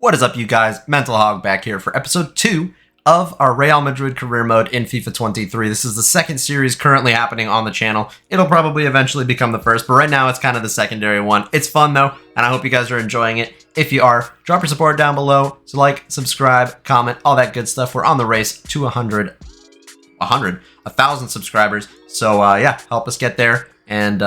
What is up, you guys? Mental Hog back here for episode 2 of our Real Madrid career mode in FIFA 23. This is the second series currently happening on the channel. It'll probably eventually become the first, but right now it's kind of the secondary one. It's fun though, and I hope you guys are enjoying it. If you are, drop your support down below. So like, subscribe, comment, all that good stuff. We're on the race to 1,000 subscribers. So yeah, help us get there. And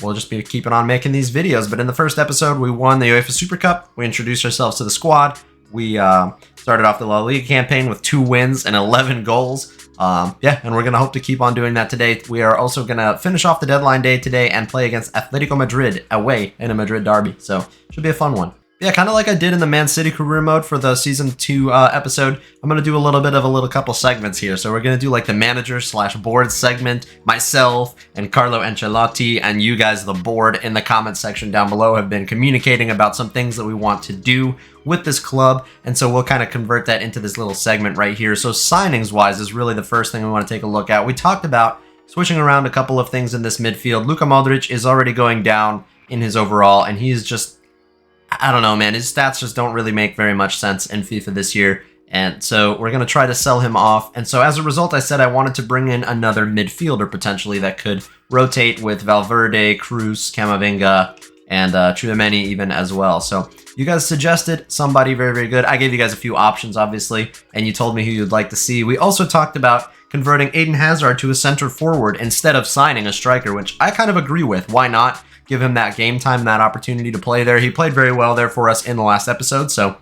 we'll just be keeping on making these videos. But in the first episode, we won the UEFA Super Cup. We introduced ourselves to the squad. We started off the La Liga campaign with 2 wins and 11 goals. Yeah, and we're going to hope to keep on doing that today. We are also going to finish off the deadline day today and play against Atletico Madrid away in a Madrid Derby. So should be a fun one. Yeah, kind of like I did in the Man City career mode for the season 2 episode, I'm going to do a little bit of a couple segments here. So we're going to do like the manager / board segment. Myself and Carlo Ancelotti and you guys, the board, in the comment section down below have been communicating about some things that we want to do with this club. And so we'll kind of convert that into this little segment right here. So signings wise is really the first thing we want to take a look at. We talked about switching around a couple of things in this midfield. Luka Modric is already going down in his overall, and he's just, I don't know, man. His stats just don't really make very much sense in FIFA this year. And so we're going to try to sell him off. And so as a result, I said I wanted to bring in another midfielder potentially that could rotate with Valverde, Cruz, Camavinga, and Tchouaméni even as well. So you guys suggested somebody very, very good. I gave you guys a few options, obviously, and you told me who you'd like to see. We also talked about converting Eden Hazard to a center forward instead of signing a striker, which I kind of agree with. Why not give him that game time, that opportunity to play there? He played very well there for us in the last episode, so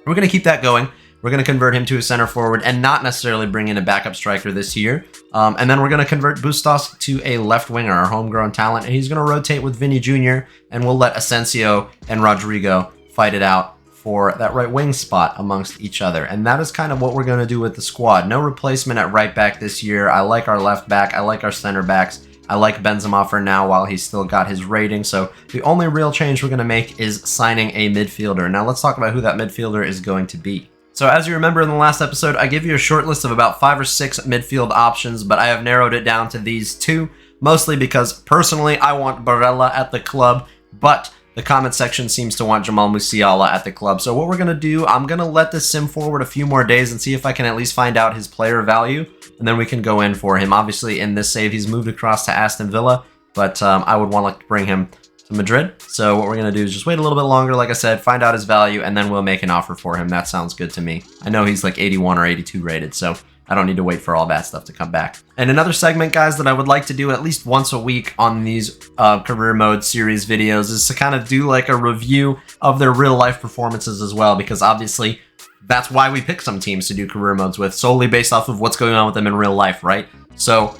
we're going to keep that going. We're going to convert him to a center forward and not necessarily bring in a backup striker this year. And then we're going to convert Bustos to a left winger, our homegrown talent, and he's going to rotate with Vinny Jr., and we'll let Asensio and Rodrigo fight it out for that right wing spot amongst each other. And that is kind of what we're going to do with the squad. No replacement at right back this year. I like our left back. I like our center backs. I like Benzema for now while he's still got his rating. So the only real change we're going to make is signing a midfielder. Now let's talk about who that midfielder is going to be. So as you remember in the last episode, I gave you a short list of about 5 or 6 midfield options, but I have narrowed it down to these 2, mostly because personally I want Barella at the club, but the comment section seems to want Jamal Musiala at the club. So what we're going to do, I'm going to let this sim forward a few more days and see if I can at least find out his player value, and then we can go in for him. Obviously, in this save, he's moved across to Aston Villa, but I would want to bring him to Madrid. So what we're going to do is just wait a little bit longer, like I said, find out his value, and then we'll make an offer for him. That sounds good to me. I know he's like 81 or 82 rated, so I don't need to wait for all that stuff to come back. And another segment, guys, that I would like to do at least once a week on these career mode series videos is to kind of do like a review of their real life performances as well, because obviously that's why we pick some teams to do career modes with, solely based off of what's going on with them in real life, right? So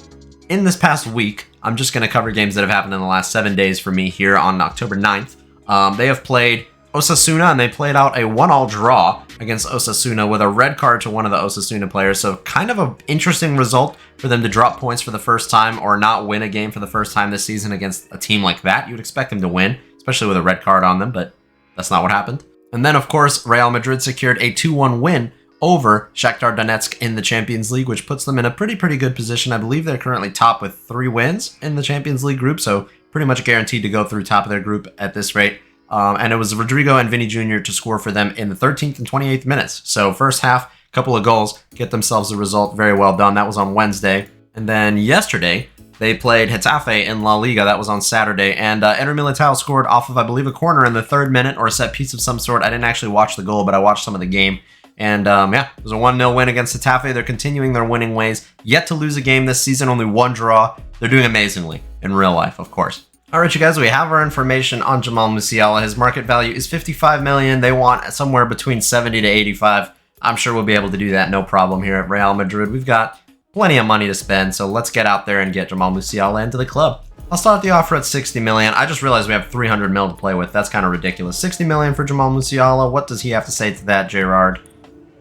in this past week, I'm just going to cover games that have happened in the last 7 days for me here on October 9th. They have played Osasuna, and they played out a 1-1 draw against Osasuna with a red card to one of the Osasuna players. So kind of an interesting result for them to drop points for the first time or not win a game for the first time this season against a team like that. You would expect them to win, especially with a red card on them, but that's not what happened. And then, of course, Real Madrid secured a 2-1 win over Shakhtar Donetsk in the Champions League, which puts them in a pretty good position. I believe they're currently top with 3 wins in the Champions League group, so pretty much guaranteed to go through top of their group at this rate. And it was Rodrigo and Vinny Jr. to score for them in the 13th and 28th minutes. So first half, couple of goals, get themselves a result. Very well done. That was on Wednesday. And then yesterday, they played Getafe in La Liga. That was on Saturday. And Eder Militao scored off of, I believe, a corner in the 3rd minute or a set piece of some sort. I didn't actually watch the goal, but I watched some of the game. And yeah, it was a 1-0 win against Getafe. They're continuing their winning ways. Yet to lose a game this season, only 1 draw. They're doing amazingly in real life, of course. All right, you guys, we have our information on Jamal Musiala. His market value is 55 million. They want somewhere between 70 to 85. I'm sure we'll be able to do that, no problem here at Real Madrid. We've got plenty of money to spend, so let's get out there and get Jamal Musiala into the club. I'll start the offer at 60 million. I just realized we have 300 mil to play with. That's kind of ridiculous. 60 million for Jamal Musiala. What does he have to say to that, Gerard?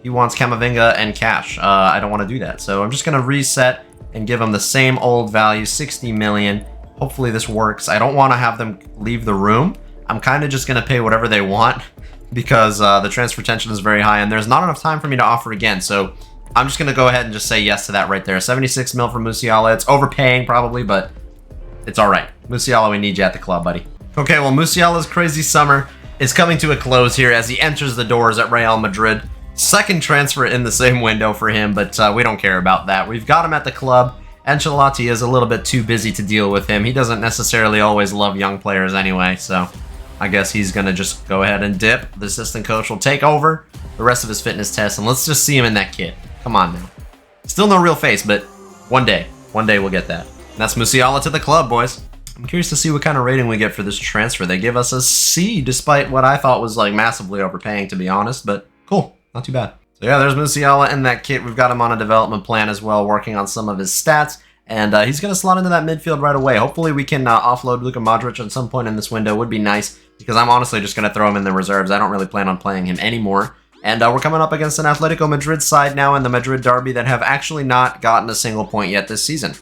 He wants Camavinga and cash. I don't want to do that, so I'm just going to reset and give him the same old value, 60 million. Hopefully this works. I don't want to have them leave the room. I'm kind of just going to pay whatever they want because the transfer tension is very high and there's not enough time for me to offer again. So I'm just going to go ahead and just say yes to that right there. 76 mil for Musiala. It's overpaying probably, but it's all right. Musiala, we need you at the club, buddy. Okay, well, Musiala's crazy summer is coming to a close here as he enters the doors at Real Madrid. Second transfer in the same window for him, but we don't care about that. We've got him at the club. Ancelotti is a little bit too busy to deal with him. He doesn't necessarily always love young players anyway, so I guess he's going to just go ahead and dip. The assistant coach will take over the rest of his fitness tests, and let's just see him in that kit. Come on now. Still no real face, but one day we'll get that. And that's Musiala to the club, boys. I'm curious to see what kind of rating we get for this transfer. They give us a C, despite what I thought was like massively overpaying, to be honest, but cool. Not too bad. So yeah, there's Musiala in that kit. We've got him on a development plan as well, working on some of his stats, and he's going to slot into that midfield right away. Hopefully we can offload Luka Modric at some point in this window. Would be nice, because I'm honestly just going to throw him in the reserves. I don't really plan on playing him anymore. And we're coming up against an Atletico Madrid side now in the Madrid Derby that have actually not gotten a single point yet this season.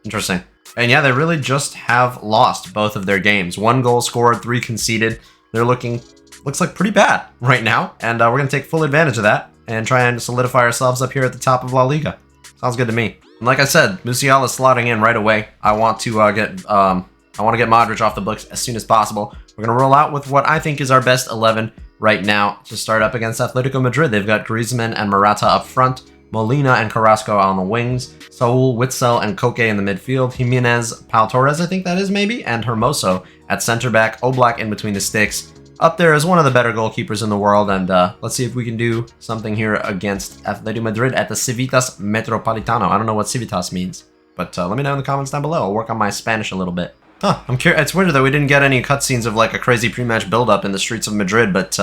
Interesting. And yeah, they really just have lost both of their games. 1 goal scored, 3 conceded. They're looks like pretty bad right now. And we're going to take full advantage of that and try and solidify ourselves up here at the top of La Liga. Sounds good to me. And like I said, Musiala is slotting in right away. I want to get Modric off the books as soon as possible. We're going to roll out with what I think is our best 11 right now to start up against Atletico Madrid. They've got Griezmann and Morata up front, Molina and Carrasco on the wings, Saul, Witsel, and Koke in the midfield, Jimenez, Pau Torres, I think that is maybe, and Hermoso at center back, Oblak in between the sticks. Up there is one of the better goalkeepers in the world, and let's see if we can do something here against Atletico Madrid at the Civitas Metropolitano. I don't know what Civitas means, but let me know in the comments down below. I'll work on my Spanish a little bit. Huh, I'm curious. It's weird that we didn't get any cutscenes of like a crazy pre-match build-up in the streets of Madrid, but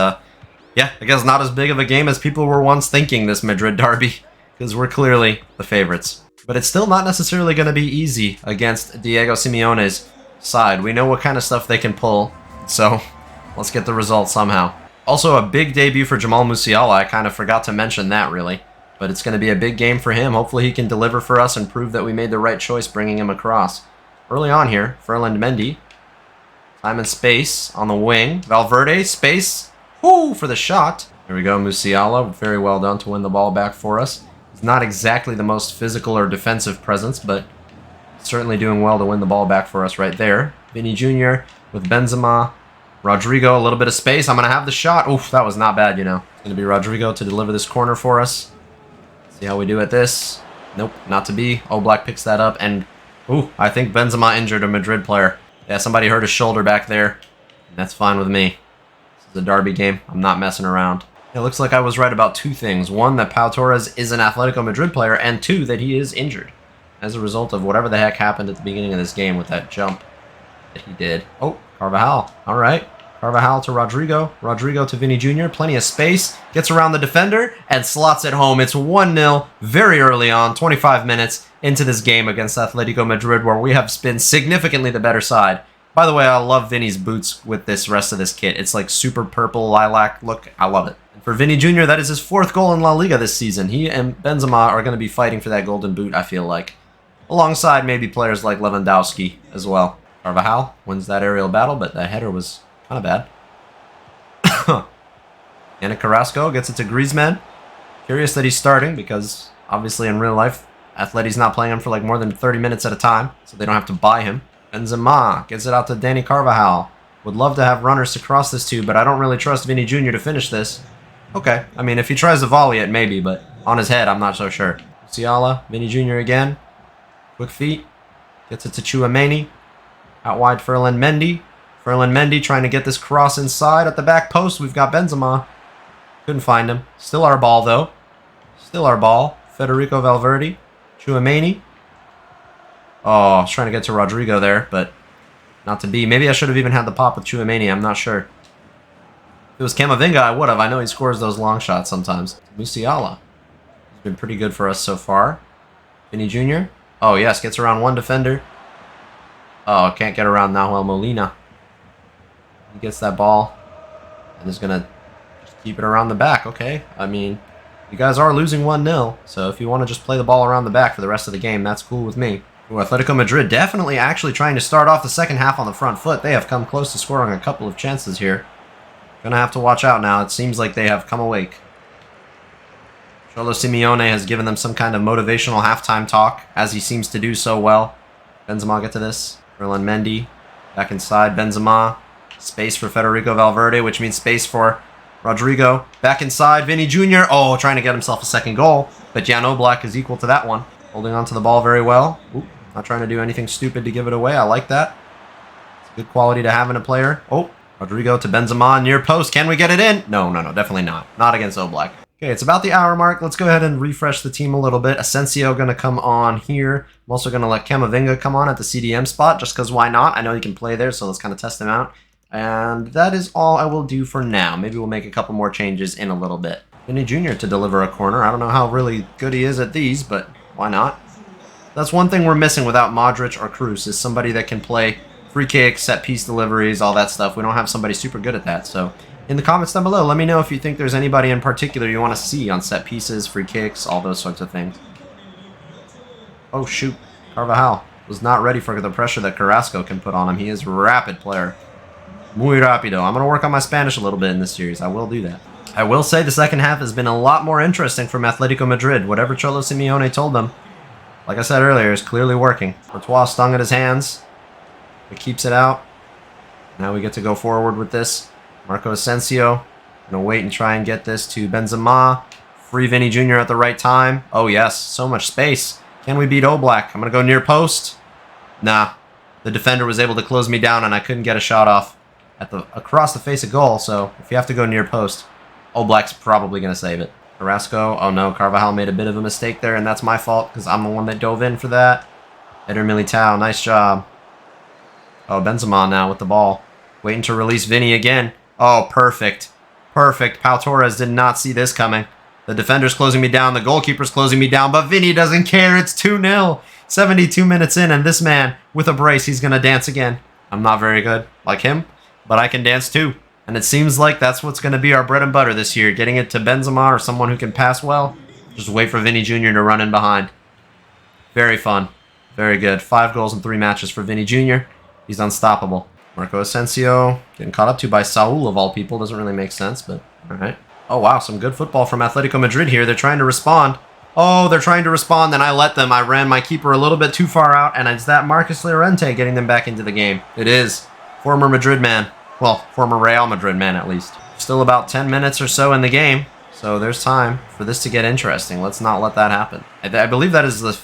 yeah, I guess not as big of a game as people were once thinking this Madrid Derby, because we're clearly the favorites. But it's still not necessarily going to be easy against Diego Simeone's side. We know what kind of stuff they can pull, so let's get the result somehow. Also, a big debut for Jamal Musiala. I kind of forgot to mention that, really. But it's going to be a big game for him. Hopefully he can deliver for us and prove that we made the right choice bringing him across. Early on here, Ferland Mendy. Time and space on the wing. Valverde, space. Whoo, for the shot. There we go, Musiala. Very well done to win the ball back for us. He's not exactly the most physical or defensive presence, but certainly doing well to win the ball back for us right there. Vinny Jr. with Benzema. Rodrigo, a little bit of space. I'm going to have the shot. Oof, that was not bad, you know. It's going to be Rodrigo to deliver this corner for us. See how we do at this. Nope, not to be. Oblak picks that up, and ooh, I think Benzema injured a Madrid player. Yeah, somebody hurt his shoulder back there. That's fine with me. This is a derby game. I'm not messing around. It looks like I was right about 2 things. 1, that Pau Torres is an Atletico Madrid player, and 2, that he is injured as a result of whatever the heck happened at the beginning of this game with that jump that he did. Oh, Carvajal. All right. Carvajal to Rodrigo. Rodrigo to Vinny Jr. Plenty of space. Gets around the defender and slots it home. It's 1-0 very early on, 25 minutes into this game against Atletico Madrid, where we have been significantly the better side. By the way, I love Vinny's boots with this rest of this kit. It's like super purple lilac look. I love it. And for Vinny Jr., that is his 4th goal in La Liga this season. He and Benzema are going to be fighting for that golden boot, I feel like. Alongside maybe players like Lewandowski as well. Carvajal wins that aerial battle, but that header was kind of bad. And Carrasco gets it to Griezmann. Curious that he's starting, because obviously in real life, Atleti's not playing him for like more than 30 minutes at a time, so they don't have to buy him. Benzema gets it out to Dani Carvajal. Would love to have runners to cross this to, but I don't really trust Vinny Jr. to finish this. Okay, I mean, if he tries to volley it, maybe, but on his head, I'm not so sure. Musiala, Vinny Jr. again. Quick feet. Gets it to Tchouaméni. Out wide, Ferland Mendy. Ferland Mendy trying to get this cross inside at the back post. We've got Benzema. Couldn't find him. Still our ball, though. Still our ball. Federico Valverde. Tchouaméni. Oh, I was trying to get to Rodrigo there, but not to be. Maybe I should have even had the pop with Tchouaméni. I'm not sure. If it was Camavinga, I would have. I know he scores those long shots sometimes. Musiala. He's been pretty good for us so far. Vinny Jr. Oh, yes. Gets around one defender. Oh, can't get around Nahuel Molina. He gets that ball and is going to just keep it around the back. Okay. I mean, you guys are losing 1-0, so if you want to just play the ball around the back for the rest of the game, that's cool with me. Ooh, Atletico Madrid definitely actually trying to start off the second half on the front foot. They have come close to scoring a couple of chances here. Gonna have to watch out now. It seems like they have come awake. Cholo Simeone has given them some kind of motivational halftime talk, as he seems to do so well. Benzema get to this. Ferland Mendy back inside. Benzema Space for Federico Valverde, which means space for Rodrigo. Back inside, Vinny Jr. Oh, trying to get himself a second goal. But Jan Oblak is equal to that one. Holding on to the ball very well. Ooh, not trying to do anything stupid to give it away. I like that. It's a good quality to have in a player. Oh, Rodrigo to Benzema, near post. Can we get it in? No, definitely not. Not against Oblak. Okay, it's about the hour mark. Let's go ahead and refresh the team a little bit. Asensio going to come on here. I'm also going to let Camavinga come on at the CDM spot, just because why not? I know he can play there, so let's kind of test him out. And that is all I will do for now. Maybe we'll make a couple more changes in a little bit. Vinny Jr. to deliver a corner. I don't know how really good he is at these, but why not? That's one thing we're missing without Modric or Kroos, is somebody that can play free kicks, set piece deliveries, all that stuff. We don't have somebody super good at that, so in the comments down below, let me know if you think there's anybody in particular you want to see on set pieces, free kicks, all those sorts of things. Oh, shoot. Carvajal was not ready for the pressure that Carrasco can put on him. He is a rapid player. Muy rápido. I'm going to work on my Spanish a little bit in this series. I will do that. I will say the second half has been a lot more interesting from Atletico Madrid. Whatever Cholo Simeone told them, like I said earlier, is clearly working. Courtois stung at his hands, but keeps it out. Now we get to go forward with this. Marco Asensio, gonna wait and try and get this to Benzema. Free Vinny Jr. at the right time. Oh yes, so much space. Can we beat Oblak? I'm gonna go near post. Nah, the defender was able to close me down and I couldn't get a shot off at the across the face of goal. So if you have to go near post, Oblak's probably gonna save it. Carrasco, oh no, Carvajal made a bit of a mistake there, and that's my fault because I'm the one that dove in for that. Eder Militao, nice job. Oh, Benzema now with the ball, waiting to release Vinny again. Oh, perfect. Perfect. Pau Torres did not see this coming. The defender's closing me down. The goalkeeper's closing me down. But Vinny doesn't care. It's 2-0. 72 minutes in. And this man, with a brace, he's going to dance again. I'm not very good like him, but I can dance too. And it seems like that's what's going to be our bread and butter this year. Getting it to Benzema or someone who can pass well. Just wait for Vinny Jr. to run in behind. Very fun. Very good. 5 goals in 3 matches for Vinny Jr. He's unstoppable. Marco Asensio getting caught up to by Saul of all people. Doesn't really make sense, but all right. Oh, wow. Some good football from Atletico Madrid here. They're trying to respond. Oh, they're trying to respond, and I let them. I ran my keeper a little bit too far out, and it's that Marcus Llorente getting them back into the game. It is. Former Madrid man. Well, former Real Madrid man, at least. Still about 10 minutes or so in the game, so there's time for this to get interesting. Let's not let that happen. I believe that is the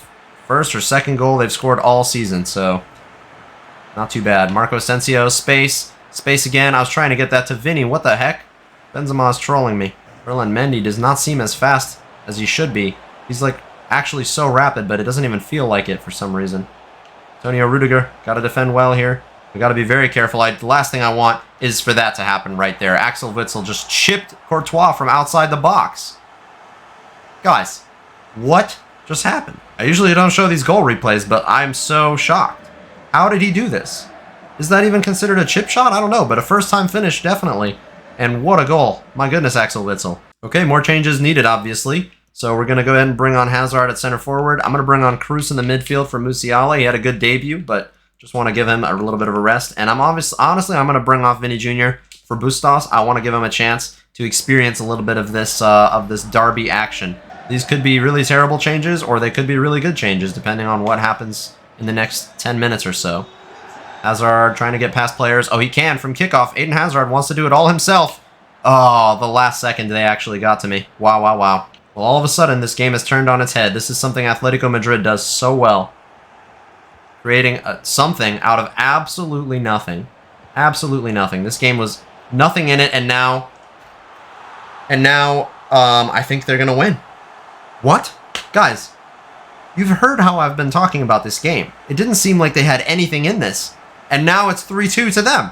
first or second goal they've scored all season, so not too bad. Marco Asensio, space. Space again. I was trying to get that to Vinny. What the heck? Benzema is trolling me. Ferland Mendy does not seem as fast as he should be. He's like actually so rapid, but it doesn't even feel like it for some reason. Antonio Rudiger, got to defend well here. We got to be very careful. The last thing I want is for that to happen right there. Axel Witsel just chipped Courtois from outside the box. Guys, what just happened? I usually don't show these goal replays, but I'm so shocked. How did he do this? Is that even considered a chip shot? I don't know, but a first-time finish, definitely. And what a goal. My goodness, Axel Witsel. Okay, more changes needed, obviously. So we're going to go ahead and bring on Hazard at center forward. I'm going to bring on Kroos in the midfield for Musiala. He had a good debut, but just want to give him a little bit of a rest. And honestly, I'm going to bring off Vinny Jr. for Bustos. I want to give him a chance to experience a little bit of this derby action. These could be really terrible changes, or they could be really good changes, depending on what happens in the next 10 minutes or so. Hazard trying to get past players. Oh, he can from kickoff. Eden Hazard wants to do it all himself. Oh, the last second they actually got to me. Wow, wow, wow. Well, all of a sudden, this game has turned on its head. This is something Atletico Madrid does so well. Creating something out of absolutely nothing. Absolutely nothing. This game was nothing in it, and now I think they're going to win. What? Guys, you've heard how I've been talking about this game. It didn't seem like they had anything in this. And now it's 3-2 to them.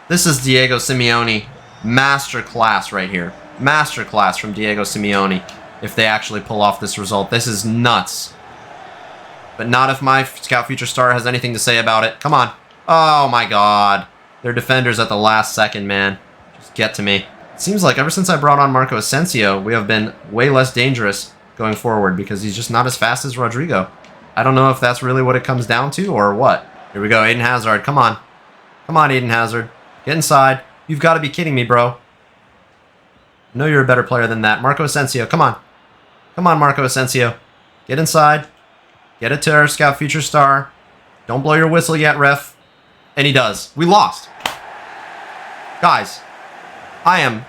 This is Diego Simeone. Masterclass right here. Masterclass from Diego Simeone. If they actually pull off this result. This is nuts. But not if my Scout Future Star has anything to say about it. Come on. Oh my god. Their defenders at the last second, man. Just get to me. It seems like ever since I brought on Marco Asensio, we have been way less dangerous going forward because he's just not as fast as Rodrigo. I don't know if that's really what it comes down to or what. Here we go, Eden Hazard. Come on. Come on, Eden Hazard. Get inside. You've got to be kidding me, bro. I know you're a better player than that. Marco Asensio, come on. Come on, Marco Asensio. Get inside. Get it to our Scout Future Star. Don't blow your whistle yet, ref. And he does. We lost. Guys, I am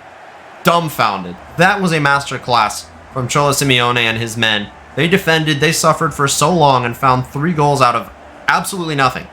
dumbfounded. That was a masterclass from Cholo Simeone and his men. They defended, they suffered for so long and found 3 goals out of absolutely nothing.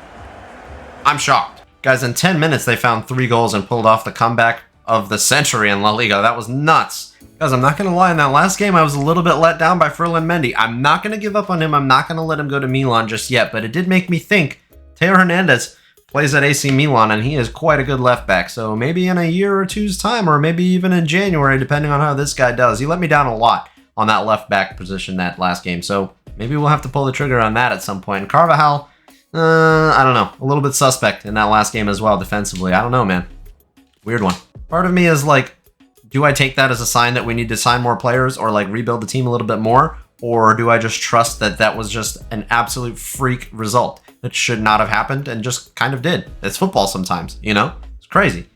I'm shocked. Guys, in 10 minutes, they found 3 goals and pulled off the comeback of the century in La Liga. That was nuts. Guys, I'm not going to lie, in that last game, I was a little bit let down by Ferland Mendy. I'm not going to give up on him. I'm not going to let him go to Milan just yet, but it did make me think. Teo Hernandez plays at AC Milan, and he is quite a good left back. So maybe in a year or two's time, or maybe even in January, depending on how this guy does. He let me down a lot on that left back position that last game. So maybe we'll have to pull the trigger on that at some point. And Carvajal, I don't know, a little bit suspect in that last game as well defensively. I don't know, man. Weird one. Part of me is like, do I take that as a sign that we need to sign more players or like rebuild the team a little bit more? Or do I just trust that that was just an absolute freak result that should not have happened and just kind of did? It's football sometimes, you know? It's crazy.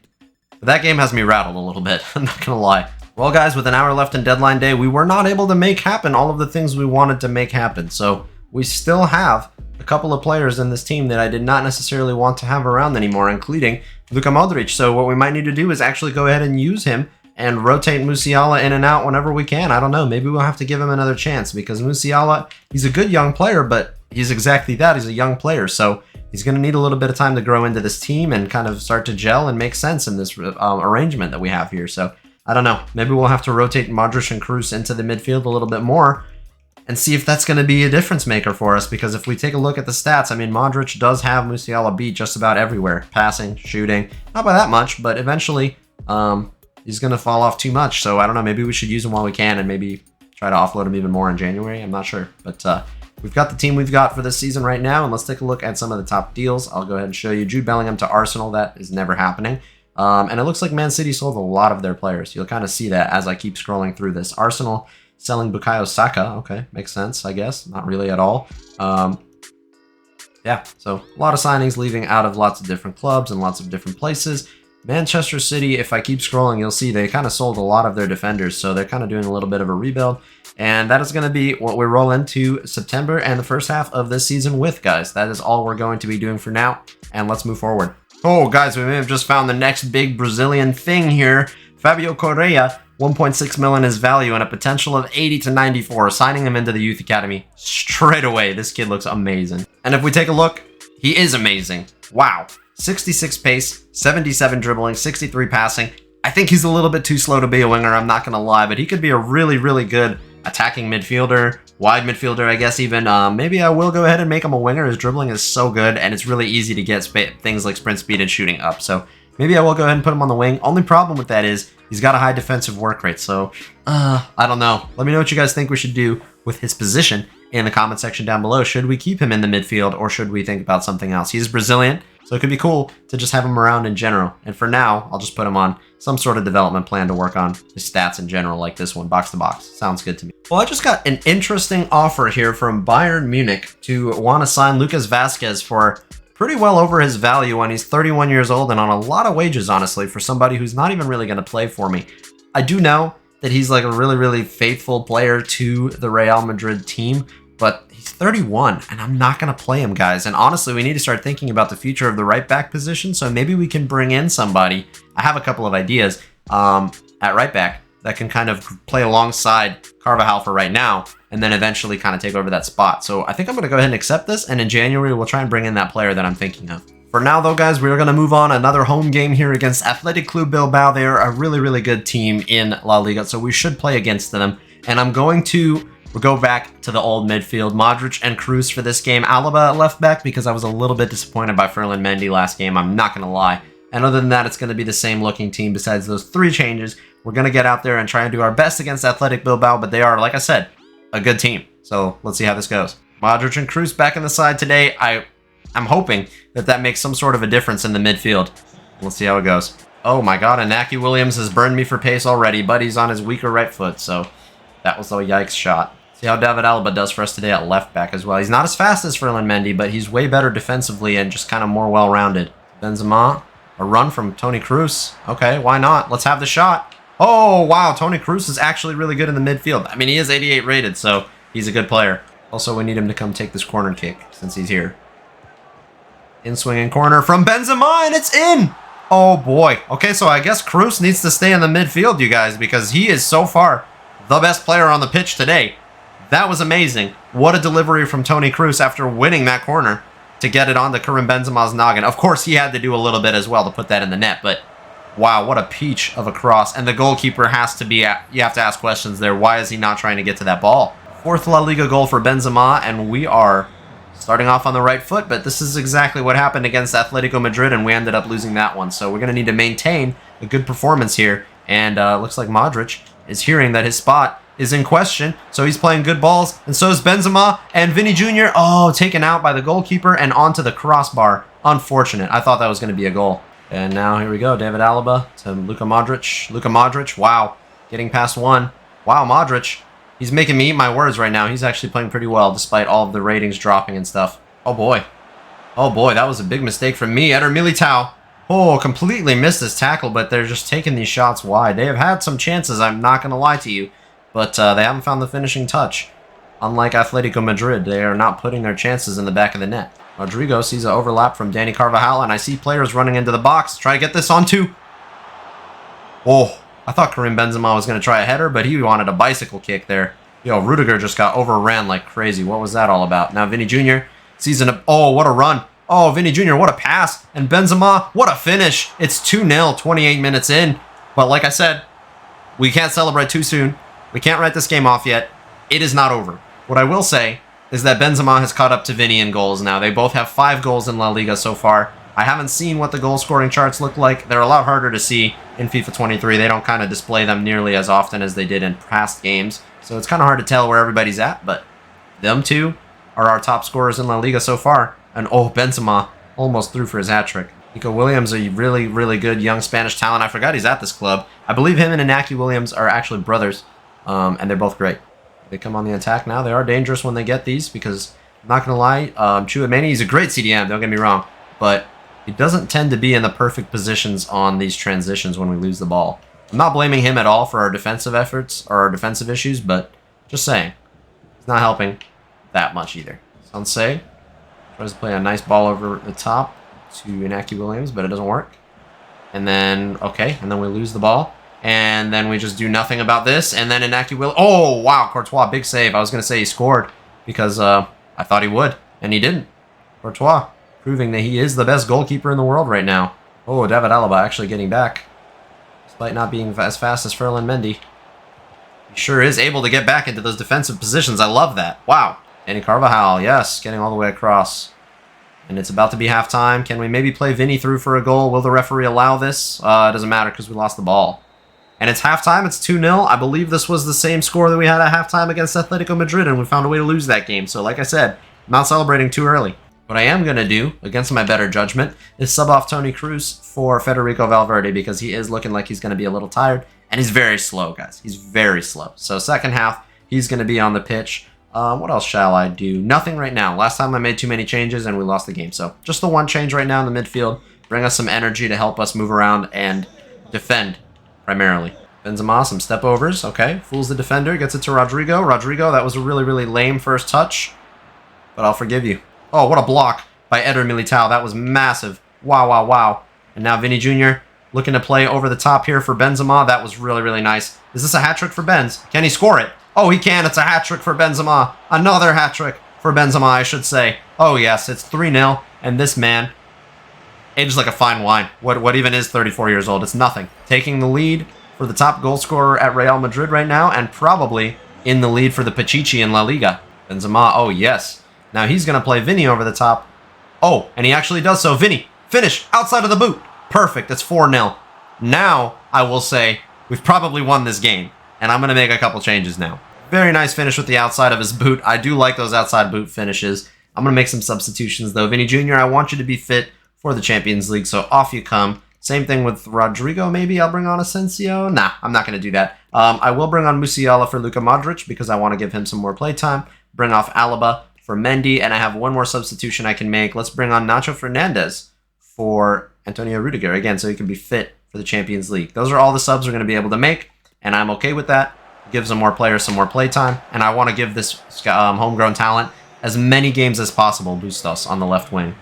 But that game has me rattled a little bit, I'm not gonna lie. Well, guys, with an hour left in deadline day, we were not able to make happen all of the things we wanted to make happen. So we still have a couple of players in this team that I did not necessarily want to have around anymore, including Luka Modric. So what we might need to do is actually go ahead and use him and rotate Musiala in and out whenever we can. I don't know. Maybe we'll have to give him another chance because Musiala, he's a good young player, but he's exactly that. He's a young player. So he's going to need a little bit of time to grow into this team and kind of start to gel and make sense in this arrangement that we have here. So I don't know. Maybe we'll have to rotate Modric and Kroos into the midfield a little bit more and see if that's going to be a difference maker for us. Because if we take a look at the stats, I mean, Modric does have Musiala beat just about everywhere. Passing, shooting, not by that much, but eventually he's going to fall off too much. So I don't know. Maybe we should use him while we can and maybe try to offload him even more in January. I'm not sure. But we've got the team we've got for this season right now. And let's take a look at some of the top deals. I'll go ahead and show you Jude Bellingham to Arsenal. That is never happening. And it looks like Man City sold a lot of their players. You'll kind of see that as I keep scrolling through this. Arsenal selling Bukayo Saka. Okay, makes sense, I guess. Not really at all. Yeah, so a lot of signings leaving out of lots of different clubs and lots of different places. Manchester City, if I keep scrolling, you'll see they kind of sold a lot of their defenders, so they're kind of doing a little bit of a rebuild. And that is going to be what we roll into September and the first half of this season with, guys. That is all we're going to be doing for now, and let's move forward. Oh, guys, we may have just found the next big Brazilian thing here. Fabio Correa, 1.6 million is value and a potential of 80 to 94. Signing him into the youth academy straight away. This kid looks amazing. And if we take a look, he is amazing. Wow. 66 pace, 77 dribbling, 63 passing. I think he's a little bit too slow to be a winger, I'm not going to lie, but he could be a really, really good attacking midfielder, wide midfielder, I guess even. Maybe I will go ahead and make him a winger. His dribbling is so good, and it's really easy to get things like sprint speed and shooting up. So maybe I will go ahead and put him on the wing. Only problem with that is he's got a high defensive work rate, so I don't know. Let me know what you guys think we should do with his position in the comment section down below. Should we keep him in the midfield, or should we think about something else? He's Brazilian, so it could be cool to just have him around in general. And for now, I'll just put him on some sort of development plan to work on his stats in general, like this one, box to box. Sounds good to me. Well, I just got an interesting offer here from Bayern Munich to want to sign Lucas Vazquez for pretty well over his value when he's 31 years old and on a lot of wages, honestly, for somebody who's not even really going to play for me. I do know that he's like a really, really faithful player to the Real Madrid team, but he's 31 and I'm not going to play him, guys. And honestly, we need to start thinking about the future of the right back position. So maybe we can bring in somebody. I have a couple of ideas at right back that can kind of play alongside Carvajal for right now and then eventually kind of take over that spot. So I think I'm going to go ahead and accept this, and in January we'll try and bring in that player that I'm thinking of. For now though, guys, we're going to move on. Another home game here against Athletic Club Bilbao. They are a really, really good team in La Liga, so we should play against them. And I'm going to go back to the old midfield. Modric and Kroos for this game. Alaba at left back because I was a little bit disappointed by Ferland Mendy last game. I'm not going to lie. And other than that, it's going to be the same looking team besides those 3 changes. We're going to get out there and try and do our best against Athletic Bilbao, but they are, like I said, a good team. So let's see how this goes. Modric and Kroos back in the side today. I'm hoping that makes some sort of a difference in the midfield. Let's see how it goes. Oh my god, Inaki Williams has burned me for pace already, but he's on his weaker right foot, so that was a yikes shot. See how David Alaba does for us today at left back as well. He's not as fast as Ferland Mendy, but he's way better defensively and just kind of more well-rounded. Benzema, a run from Toni Kroos. Okay, why not? Let's have the shot. Oh, wow, Toni Kroos is actually really good in the midfield. I mean, he is 88 rated, so he's a good player. Also, we need him to come take this corner kick since he's here. In swinging corner from Benzema, and it's in! Oh boy. Okay, so I guess Cruz needs to stay in the midfield, you guys, because he is so far the best player on the pitch today. That was amazing. What a delivery from Toni Kroos after winning that corner to get it onto Karim Benzema's noggin. Of course, he had to do a little bit as well to put that in the net, but wow, what a peach of a cross. And the goalkeeper has to be, you have to ask questions there. Why is he not trying to get to that ball? Fourth La Liga goal for Benzema, and we are starting off on the right foot, but this is exactly what happened against Atletico Madrid, and we ended up losing that one. So we're going to need to maintain a good performance here, and looks like Modric is hearing that his spot is in question, so he's playing good balls, and so is Benzema, and Vini Jr., oh, taken out by the goalkeeper and onto the crossbar. Unfortunate. I thought that was going to be a goal. And now here we go, David Alaba to Luka Modric. Luka Modric, wow, getting past one. Wow, Modric. He's making me eat my words right now. He's actually playing pretty well despite all of the ratings dropping and stuff. Oh boy. Oh boy, that was a big mistake from me. Eder Militao. Oh, completely missed his tackle, but they're just taking these shots wide. They have had some chances, I'm not going to lie to you, but they haven't found the finishing touch. Unlike Atletico Madrid, they are not putting their chances in the back of the net. Rodrigo sees an overlap from Dani Carvajal, and I see players running into the box. Try to get this onto. Oh. I thought Karim Benzema was going to try a header, but he wanted a bicycle kick there. Yo, Rudiger just got overran like crazy. What was that all about? Now Vini Jr. sees an... Oh, what a run. Oh, Vini Jr., what a pass. And Benzema, what a finish. It's 2-0, 28 minutes in. But like I said, we can't celebrate too soon. We can't write this game off yet. It is not over. What I will say is that Benzema has caught up to Vini in goals now. They both have 5 goals in La Liga so far. I haven't seen what the goal scoring charts look like. They're a lot harder to see in FIFA 23. They don't kind of display them nearly as often as they did in past games. So it's kind of hard to tell where everybody's at, but them two are our top scorers in La Liga so far. And oh, Benzema almost threw for his hat-trick. Nico Williams, a really, really good young Spanish talent. I forgot he's at this club. I believe him and Inaki Williams are actually brothers, and they're both great. They come on the attack now. They are dangerous when they get these because, I'm not going to lie, Chouameni, he's a great CDM, don't get me wrong, but he doesn't tend to be in the perfect positions on these transitions when we lose the ball. I'm not blaming him at all for our defensive efforts or our defensive issues, but just saying. He's not helping that much either. Sansei tries to play a nice ball over the top to Inaki Williams, but it doesn't work. And then, okay, and then we lose the ball. And then we just do nothing about this. And then Inaki Williams... Oh, wow, Courtois, big save. I was going to say he scored because I thought he would, and he didn't. Courtois, proving that he is the best goalkeeper in the world right now. Oh, David Alaba actually getting back. Despite not being as fast as Ferland Mendy. He sure is able to get back into those defensive positions. I love that. Wow. Dani Carvajal, yes, getting all the way across. And it's about to be halftime. Can we maybe play Vini through for a goal? Will the referee allow this? It doesn't matter because we lost the ball. And it's halftime. It's 2-0. I believe this was the same score that we had at halftime against Atletico Madrid, and we found a way to lose that game. So like I said, I'm not celebrating too early. What I am going to do, against my better judgment, is sub off Toni Kroos for Federico Valverde because he is looking like he's going to be a little tired. And he's very slow, guys. He's very slow. So second half, he's going to be on the pitch. What else shall I do? Nothing right now. Last time I made too many changes and we lost the game. So just the one change right now in the midfield. Bring us some energy to help us move around and defend, primarily. Benzema, some step overs. Okay, fools the defender. Gets it to Rodrigo. Rodrigo, that was a really, really lame first touch. But I'll forgive you. Oh, what a block by Eder Militao. That was massive. Wow, wow, wow. And now Vini Jr. looking to play over the top here for Benzema. That was really, really nice. Is this a hat-trick for Benz? Can he score it? Oh, he can. It's a hat-trick for Benzema. Another hat-trick for Benzema, I should say. Oh, yes. It's 3-0. And this man, ages like a fine wine. What even is 34 years old? It's nothing. Taking the lead for the top goal scorer at Real Madrid right now, and probably in the lead for the Pichichi in La Liga. Benzema, oh, yes. Now he's going to play Vini over the top. Oh, and he actually does so. Vini, finish, outside of the boot. Perfect, it's 4-0. Now, I will say, we've probably won this game. And I'm going to make a couple changes now. Very nice finish with the outside of his boot. I do like those outside boot finishes. I'm going to make some substitutions, though. Vini Jr., I want you to be fit for the Champions League, so off you come. Same thing with Rodrigo, maybe. I'll bring on Asensio. Nah, I'm not going to do that. I will bring on Musiala for Luka Modric because I want to give him some more playtime. Bring off Alaba for Mendy, and I have one more substitution I can make. Let's bring on Nacho Fernandez for Antonio Rudiger, again, so he can be fit for the Champions League. Those are all the subs we're going to be able to make, and I'm okay with that. Gives some more players some more playtime, and I want to give this homegrown talent as many games as possible. Bustos on the left wing.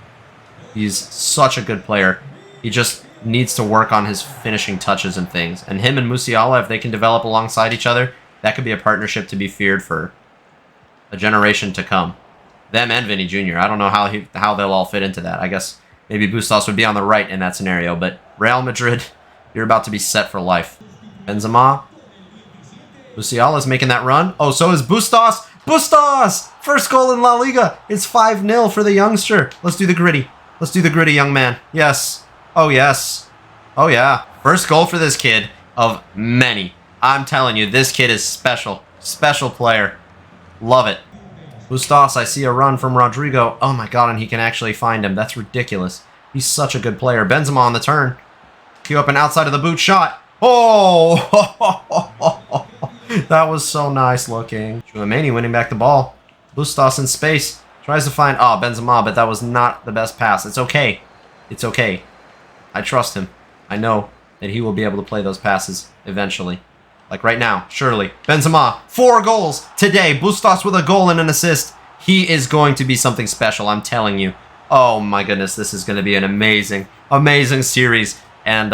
He's such a good player. He just needs to work on his finishing touches and things. And him and Musiala, if they can develop alongside each other, that could be a partnership to be feared for a generation to come. Them and Vinny Jr. I don't know how they'll all fit into that. I guess maybe Bustos would be on the right in that scenario, but Real Madrid, you're about to be set for life. Benzema. Musiala's making that run. Oh, so is Bustos. Bustos! First goal in La Liga. It's 5-0 for the youngster. Let's do the gritty. Let's do the gritty, young man. Yes. Oh, yes. Oh, yeah. First goal for this kid of many. I'm telling you, this kid is special. Special player. Love it. Bustos, I see a run from Rodrigo. Oh, my God, and he can actually find him. That's ridiculous. He's such a good player. Benzema on the turn. Cue up an outside of the boot shot. Oh! That was so nice looking. Tchouaméni winning back the ball. Bustos in space. Tries to find... Oh, Benzema, but that was not the best pass. It's okay. It's okay. I trust him. I know that he will be able to play those passes eventually. Like right now, surely. Benzema, 4 goals today. Bustos with a goal and an assist. He is going to be something special, I'm telling you. Oh my goodness, this is going to be an amazing, amazing series. And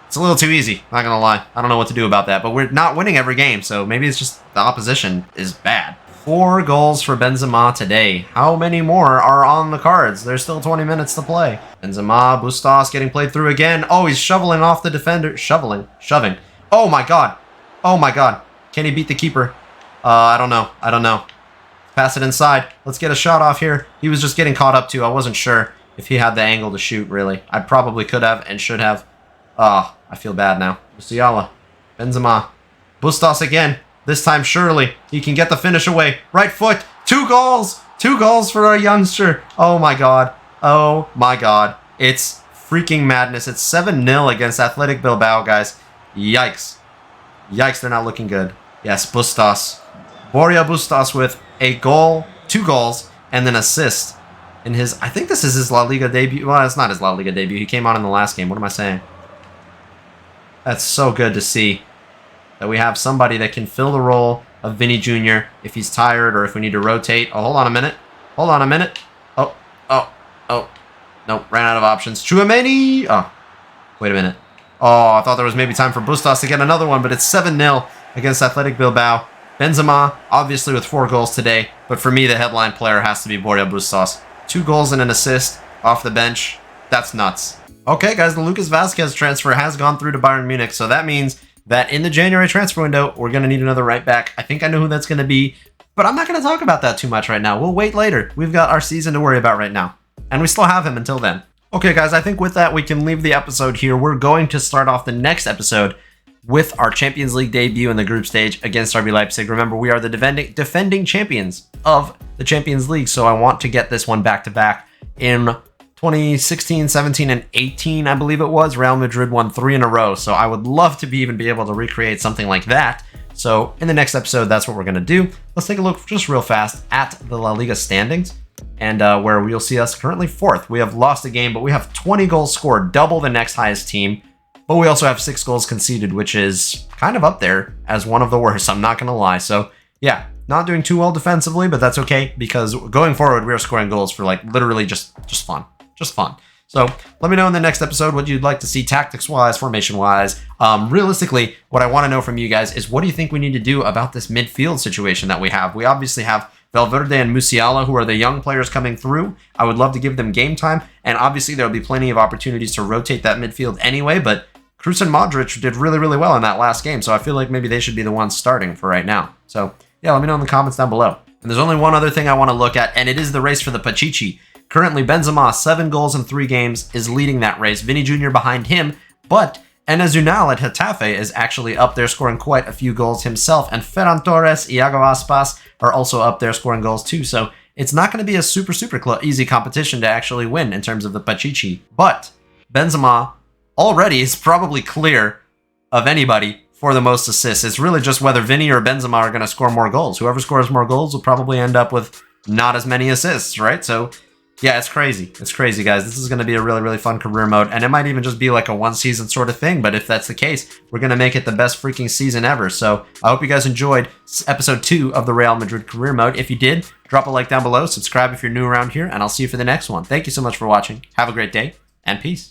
it's a little too easy, not going to lie. I don't know what to do about that, but we're not winning every game, so maybe it's just the opposition is bad. 4 goals for Benzema today. How many more are on the cards? There's still 20 minutes to play. Benzema, Bustos getting played through again. Oh, he's shoveling off the defender. Shoving. Oh my God. Oh my God. Can he beat the keeper? I don't know. I don't know. Pass it inside. Let's get a shot off here. He was just getting caught up too. I wasn't sure if he had the angle to shoot, really. I probably could have and should have. Ah, I feel bad now. Musiala. Benzema. Bustos again. This time, surely, he can get the finish away. Right foot. 2 goals. 2 goals for our youngster. Oh, my God. Oh, my God. It's freaking madness. It's 7-0 against Athletic Bilbao, guys. Yikes. Yikes, they're not looking good. Yes, Bustos. Borja Bustos with a goal, 2 goals, and an assist in his... I think this is his La Liga debut. Well, it's not his La Liga debut. He came on in the last game. What am I saying? That's so good to see. That we have somebody that can fill the role of Vinny Jr. if he's tired or if we need to rotate. Oh, hold on a minute. Hold on a minute. Oh. Nope, ran out of options. Tchouaméni! Oh, wait a minute. Oh, I thought there was maybe time for Bustos to get another one, but it's 7-0 against Athletic Bilbao. Benzema, obviously with 4 goals today, but for me, the headline player has to be Borja Bustos. 2 goals and an assist off the bench. That's nuts. Okay, guys, the Lucas Vazquez transfer has gone through to Bayern Munich, so that means that in the January transfer window, we're going to need another right back. I think I know who that's going to be, but I'm not going to talk about that too much right now. We'll wait later. We've got our season to worry about right now, and we still have him until then. Okay, guys, I think with that, we can leave the episode here. We're going to start off the next episode with our Champions League debut in the group stage against RB Leipzig. Remember, we are the defending champions of the Champions League, so I want to get this one back-to-back. In 2016, 17, and 18, I believe it was, Real Madrid won 3 in a row, so I would love to even be able to recreate something like that. So in the next episode, that's what we're going to do. Let's take a look just real fast at the La Liga standings, and where you'll see us currently 4th. We have lost a game, but we have 20 goals scored, double the next highest team. But we also have 6 goals conceded, which is kind of up there as one of the worst, I'm not going to lie. So, yeah, not doing too well defensively, but that's okay, because going forward, we are scoring goals for, like, literally just fun. Just fun. So, let me know in the next episode what you'd like to see tactics-wise, formation-wise. Realistically, what I want to know from you guys is what do you think we need to do about this midfield situation that we have? We obviously have Valverde and Musiala, who are the young players coming through. I would love to give them game time, and obviously there'll be plenty of opportunities to rotate that midfield anyway, but Kroos and Modric did really, really well in that last game, so I feel like maybe they should be the ones starting for right now. So, yeah, let me know in the comments down below. And there's only one other thing I want to look at, and it is the race for the Pachichi. Currently, Benzema, 7 goals in 3 games, is leading that race. Vinny Jr. behind him, but Enes Ünal at Getafe is actually up there scoring quite a few goals himself, and Ferran Torres, Iago Aspas are also up there scoring goals too, so it's not going to be a super easy competition to actually win in terms of the Pachichi. But Benzema already is probably clear of anybody for the most assists. It's really just whether Vinny or Benzema are going to score more goals. Whoever scores more goals will probably end up with not as many assists, right? So, yeah, it's crazy. It's crazy, guys. This is going to be a really, really fun career mode, and it might even just be like a one-season sort of thing, but if that's the case, we're going to make it the best freaking season ever. So, I hope you guys enjoyed episode 2 of the Real Madrid career mode. If you did, drop a like down below, subscribe if you're new around here, and I'll see you for the next one. Thank you so much for watching. Have a great day, and peace.